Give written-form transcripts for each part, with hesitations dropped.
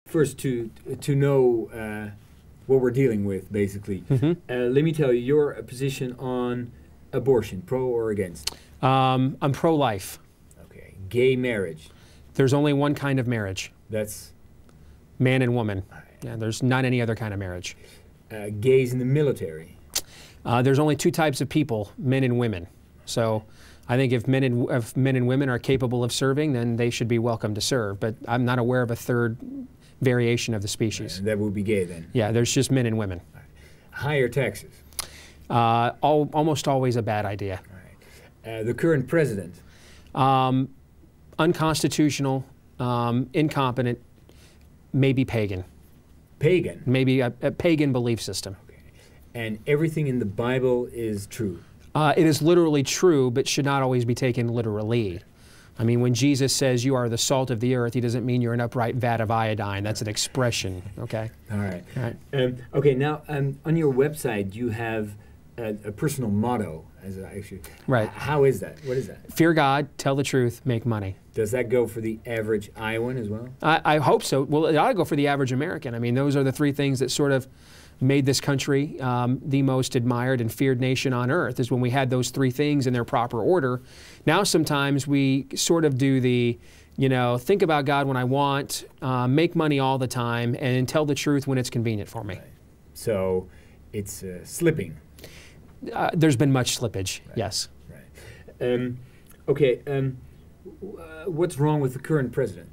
first to know what we're dealing with, basically. Let me tell you your position on abortion, pro or against? I'm pro-life. Okay. Gay marriage? There's only one kind of marriage. That's? Man and woman. Right. Yeah, there's not any other kind of marriage. Gays in the military? There's only two types of people, men and women. So I think if men and women are capable of serving, then they should be welcome to serve. But I'm not aware of a third variation of the species. That would be gay then? Yeah, there's just men and women. Right. Higher taxes? Almost always a bad idea. Right. The current president? Unconstitutional, incompetent, maybe pagan. Pagan? Maybe a pagan belief system. Okay. And everything in the Bible is true? It is literally true, but should not always be taken literally. I mean, when Jesus says you are the salt of the earth, he doesn't mean you're an upright vat of iodine. That's an expression, okay? All right. All right. Okay, now on your website you have a personal motto. Right. How is that? What is that? Fear God, tell the truth, make money. Does that go for the average Iowan as well? I hope so. Well, it ought to go for the average American. I mean, those are the three things that sort of made this country the most admired and feared nation on earth, is when we had those three things in their proper order. Now sometimes we sort of do the, think about God when I want, make money all the time, and tell the truth when it's convenient for me. Right. So it's slipping. There's been much slippage, right. Yes. Right. Okay, what's wrong with the current president?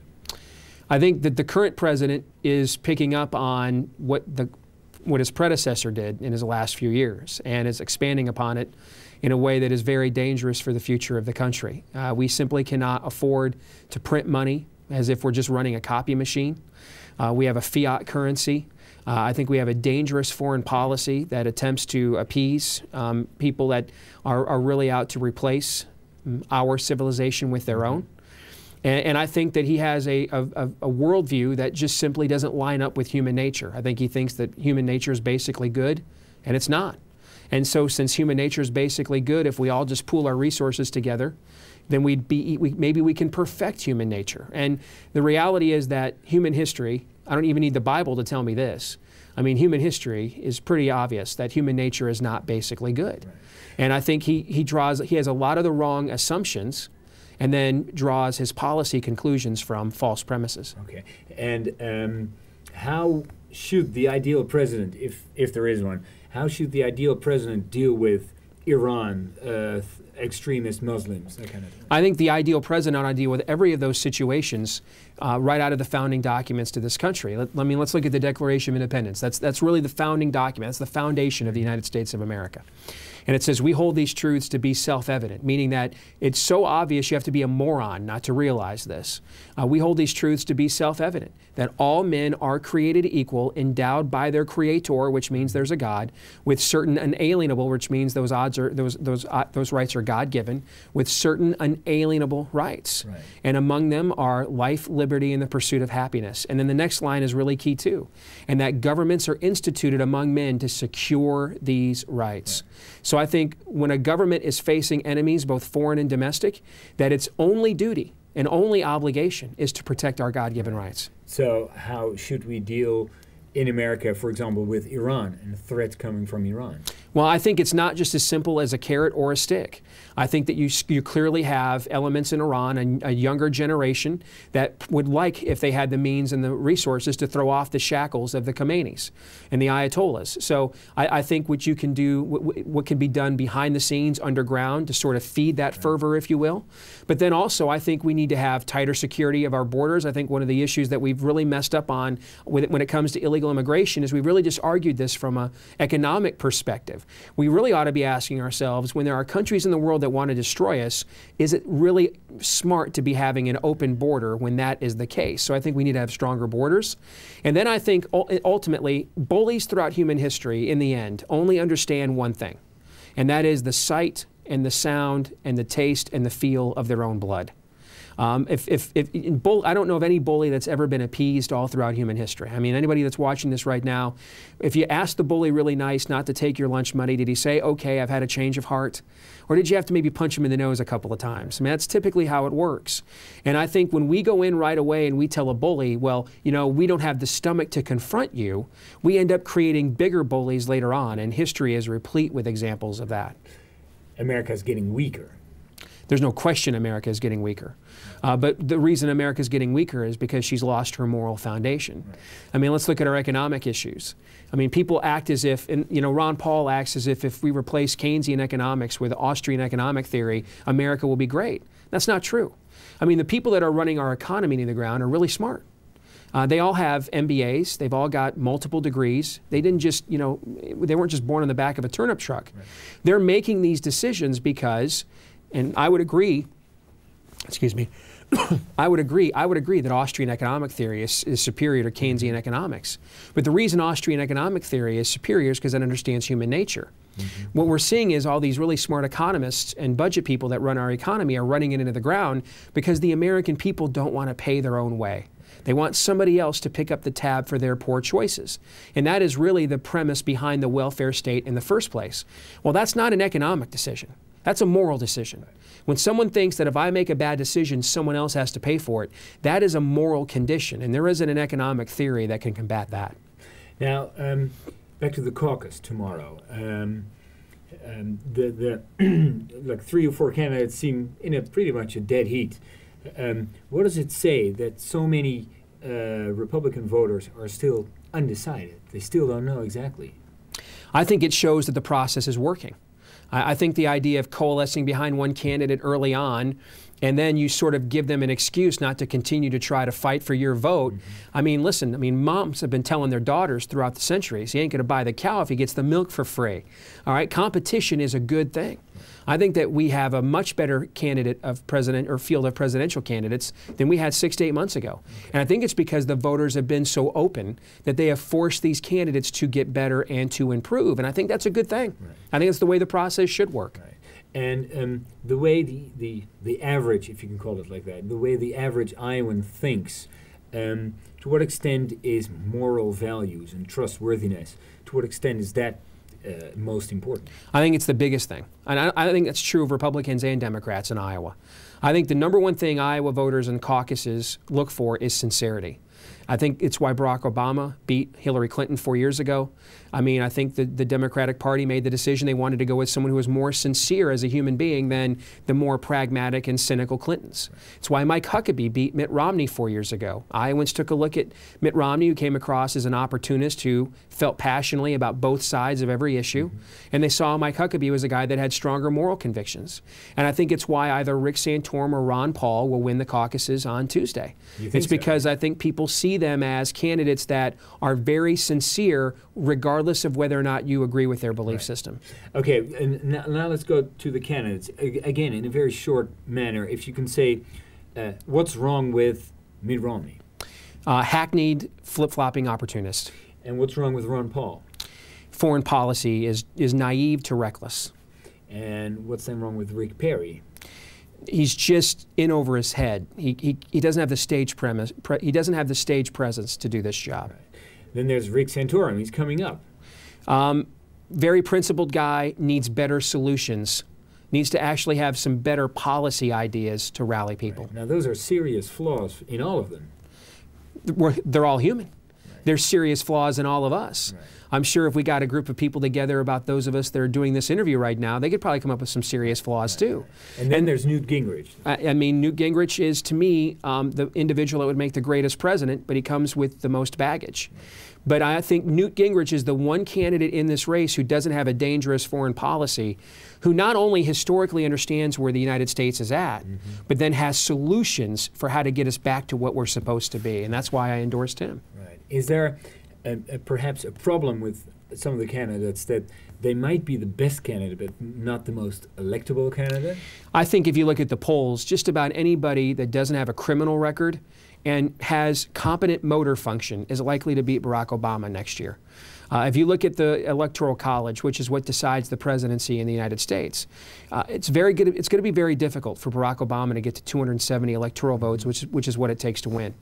I think that the current president is picking up on what his predecessor did in his last few years, and is expanding upon it in a way that is very dangerous for the future of the country. We simply cannot afford to print money as if we're just running a copy machine. We have a fiat currency. I think we have a dangerous foreign policy that attempts to appease people that are really out to replace our civilization with their own. And I think that he has a worldview that just simply doesn't line up with human nature. I think he thinks that human nature is basically good, and it's not. And so since human nature is basically good, if we all just pool our resources together, then maybe we can perfect human nature. And the reality is that human history, I don't even need the Bible to tell me this. I mean, human history is pretty obvious that human nature is not basically good. Right. And I think he has a lot of the wrong assumptions, and then draws his policy conclusions from false premises. Okay. And how should the ideal president, if there is one, how should the ideal president deal with Iran, extremist Muslims, that kind of thing? I think the ideal president ought to deal with every of those situations right out of the founding documents to this country. Let's look at the Declaration of Independence. That's really the founding document. That's the foundation of the United States of America. And it says, we hold these truths to be self-evident, meaning that it's so obvious you have to be a moron not to realize this. We hold these truths to be self-evident, that all men are created equal, endowed by their Creator, which means there's a God, with certain unalienable, which means those rights are God-given, with certain unalienable rights. Right. And among them are life, liberty, and the pursuit of happiness. And then the next line is really key too, and that governments are instituted among men to secure these rights. Right. So I think when a government is facing enemies, both foreign and domestic, that its only duty and only obligation is to protect our God-given rights. So how should we deal in America, for example, with Iran and threats coming from Iran? Well, I think it's not just as simple as a carrot or a stick. I think that you clearly have elements in Iran, a younger generation that would like, if they had the means and the resources, to throw off the shackles of the Khomeinis and the Ayatollahs. So I think what you can do, what can be done behind the scenes, underground, to sort of feed that fervor, if you will. But then also, I think we need to have tighter security of our borders. I think one of the issues that we've really messed up on when it comes to illegal immigration is we really just argued this from an economic perspective. We really ought to be asking ourselves, when there are countries in the world that want to destroy us, is it really smart to be having an open border when that is the case? So I think we need to have stronger borders. And then I think ultimately, bullies throughout human history, in the end, only understand one thing, and that is the sight and the sound and the taste and the feel of their own blood. I don't know of any bully that's ever been appeased all throughout human history. I mean, anybody that's watching this right now, if you ask the bully really nice not to take your lunch money, did he say, okay, I've had a change of heart? Or did you have to maybe punch him in the nose a couple of times? I mean, that's typically how it works. And I think when we go in right away and we tell a bully, well, you know, we don't have the stomach to confront you, we end up creating bigger bullies later on, and history is replete with examples of that. America's getting weaker. There's no question America is getting weaker. But the reason America is getting weaker is because she's lost her moral foundation. Right. I mean, let's look at our economic issues. I mean, people act as if, and you know, Ron Paul acts as if we replace Keynesian economics with Austrian economic theory, America will be great. That's not true. I mean, the people that are running our economy in the ground are really smart. They all have MBAs. They've all got multiple degrees. They didn't just, you know, they weren't just born in the back of a turnip truck. Right. They're making these decisions because, and I would agree, excuse me, I would agree that Austrian economic theory is superior to Keynesian economics. But the reason Austrian economic theory is superior is because it understands human nature. Mm-hmm. What we're seeing is all these really smart economists and budget people that run our economy are running it into the ground because the American people don't want to pay their own way. They want somebody else to pick up the tab for their poor choices. And that is really the premise behind the welfare state in the first place. Well, that's not an economic decision. That's a moral decision. When someone thinks that if I make a bad decision, someone else has to pay for it, that is a moral condition, and there isn't an economic theory that can combat that. Now, back to the caucus tomorrow. Like 3 or 4 candidates seem in a pretty much a dead heat. What does it say that so many Republican voters are still undecided? They still don't know exactly. I think it shows that the process is working. I think the idea of coalescing behind one candidate early on, and then you sort of give them an excuse not to continue to try to fight for your vote. Mm-hmm. I mean, listen, I mean, moms have been telling their daughters throughout the centuries, he ain't going to buy the cow if he gets the milk for free. All right, competition is a good thing. I think that we have a much better candidate of president or field of presidential candidates than we had 6 to 8 months ago. And I think it's because the voters have been so open that they have forced these candidates to get better and to improve. And I think that's a good thing. Right. I think it's the way the process should work. Right. And the way the average, if you can call it like that, the way the average Iowan thinks, to what extent is moral values and trustworthiness, to what extent is that most important? I think it's the biggest thing. And I think that's true of Republicans and Democrats in Iowa. I think the #1 thing Iowa voters and caucuses look for is sincerity. I think it's why Barack Obama beat Hillary Clinton 4 years ago. I mean, I think the Democratic Party made the decision they wanted to go with someone who was more sincere as a human being than the more pragmatic and cynical Clintons. It's why Mike Huckabee beat Mitt Romney 4 years ago. Iowans took a look at Mitt Romney, who came across as an opportunist who felt passionately about both sides of every issue, and they saw Mike Huckabee as a guy that had stronger moral convictions. And I think it's why either Rick Santorum or Ron Paul will win the caucuses on Tuesday. It's because I think people see them as candidates that are very sincere regardless of whether or not you agree with their belief system. Okay, and now let's go to the candidates. Again, in a very short manner, if you can say, what's wrong with Mitt Romney? Hackneyed, flip-flopping opportunist. And what's wrong with Ron Paul? Foreign policy is naive to reckless. And what's then wrong with Rick Perry? He's just in over his head. He doesn't have the stage premise. He doesn't have the stage presence to do this job. Right. Then there's Rick Santorum. He's coming up. Very principled guy, needs better solutions, needs to actually have some better policy ideas to rally people. Right. Now those are serious flaws in all of them. They're all human. Right. There's serious flaws in all of us. Right. I'm sure if we got a group of people together, about those of us that are doing this interview right now, they could probably come up with some serious flaws too. And then there's Newt Gingrich. I mean, Newt Gingrich is, to me, the individual that would make the greatest president, but he comes with the most baggage. But I think Newt Gingrich is the one candidate in this race who doesn't have a dangerous foreign policy, who not only historically understands where the United States is at, but then has solutions for how to get us back to what we're supposed to be. And that's why I endorsed him. Right. Is there perhaps a problem with some of the candidates that they might be the best candidate, but not the most electable candidate? I think if you look at the polls, just about anybody that doesn't have a criminal record and has competent motor function is likely to beat Barack Obama next year. If you look at the Electoral College, which is what decides the presidency in the United States, it's going to be very difficult for Barack Obama to get to 270 electoral votes, which is what it takes to win.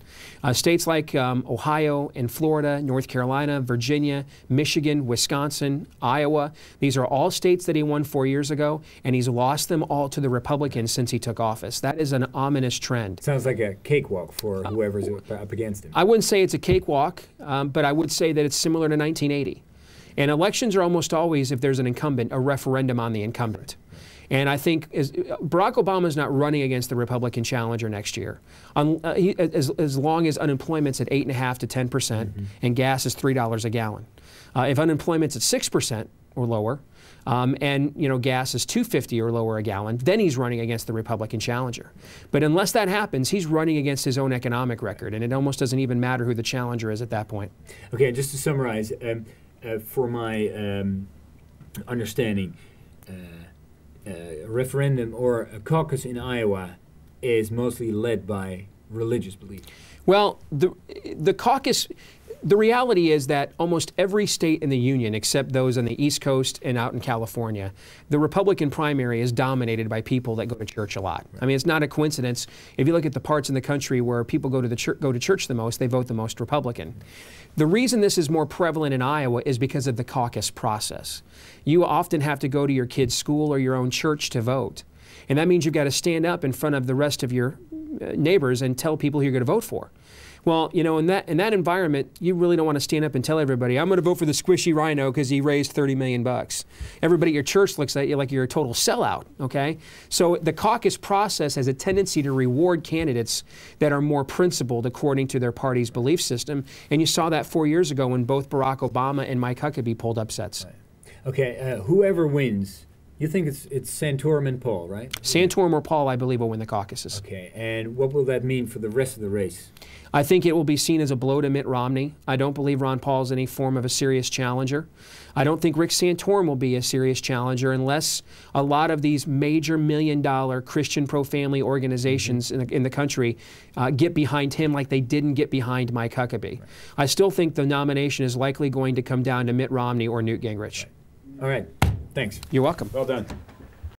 States like Ohio and Florida, North Carolina, Virginia, Michigan, Wisconsin, Iowa, these are all states that he won 4 years ago, and he's lost them all to the Republicans since he took office. That is an ominous trend. Sounds like a cakewalk for whoever's up against him. I wouldn't say it's a cakewalk, but I would say that it's similar to 1980. And elections are almost always, if there's an incumbent, a referendum on the incumbent. And I think Barack Obama is not running against the Republican challenger next year, as long as unemployment's at 8.5% to 10% and gas is $3 a gallon. If unemployment's at 6% or lower, and gas is $2.50 or lower a gallon, then he's running against the Republican challenger. But unless that happens, he's running against his own economic record, and it almost doesn't even matter who the challenger is at that point. Okay, just to summarize, for my understanding, a referendum or a caucus in Iowa is mostly led by religious belief. Well, the caucus, the reality is that almost every state in the Union, except those on the East Coast and out in California, the Republican primary is dominated by people that go to church a lot. Right. I mean, it's not a coincidence. If you look at the parts in the country where people go to church the most, they vote the most Republican. The reason this is more prevalent in Iowa is because of the caucus process. You often have to go to your kid's school or your own church to vote. And that means you've got to stand up in front of the rest of your neighbors and tell people who you're going to vote for. Well, in that environment, you really don't want to stand up and tell everybody, I'm going to vote for the squishy rhino because he raised $30 million. Everybody at your church looks at you like you're a total sellout, okay? So the caucus process has a tendency to reward candidates that are more principled according to their party's belief system. And you saw that 4 years ago when both Barack Obama and Mike Huckabee pulled upsets. Right. Okay, whoever wins, you think it's Santorum and Paul, right? Santorum or Paul, I believe, will win the caucuses. Okay, and what will that mean for the rest of the race? I think it will be seen as a blow to Mitt Romney. I don't believe Ron Paul is any form of a serious challenger. I don't think Rick Santorum will be a serious challenger unless a lot of these major million-dollar Christian pro-family organizations in the country get behind him like they didn't get behind Mike Huckabee. Right. I still think the nomination is likely going to come down to Mitt Romney or Newt Gingrich. Right. All right. Thanks. You're welcome. Well done.